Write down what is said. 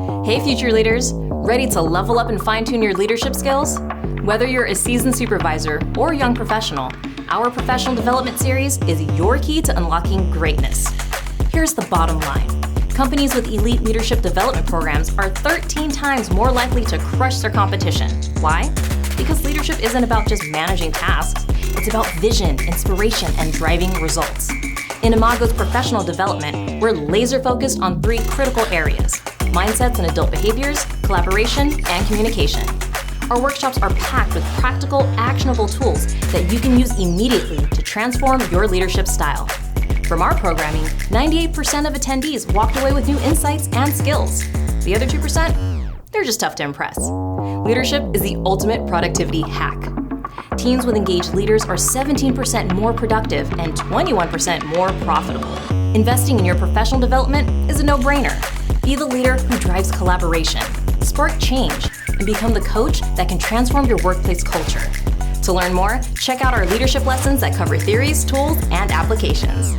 Hey, future leaders, ready to level up and fine-tune your leadership skills? Whether you're a seasoned supervisor or a young professional, our professional development series is your key to unlocking greatness. Here's the bottom line. Companies with elite leadership development programs are 13 times more likely to crush their competition. Why? Because leadership isn't about just managing tasks. It's about vision, inspiration, and driving results. In Imago's professional development, we're laser-focused on 3 critical areas: mindsets and adult behaviors, collaboration, and communication. Our workshops are packed with practical, actionable tools that you can use immediately to transform your leadership style. From our programming, 98% of attendees walked away with new insights and skills. The other 2%? They're just tough to impress. Leadership is the ultimate productivity hack. Teams with engaged leaders are 17% more productive and 21% more profitable. Investing in your professional development is a no-brainer. Be the leader who drives collaboration, spark change, and become the coach that can transform your workplace culture. To learn more, check out our leadership lessons that cover theories, tools, and applications.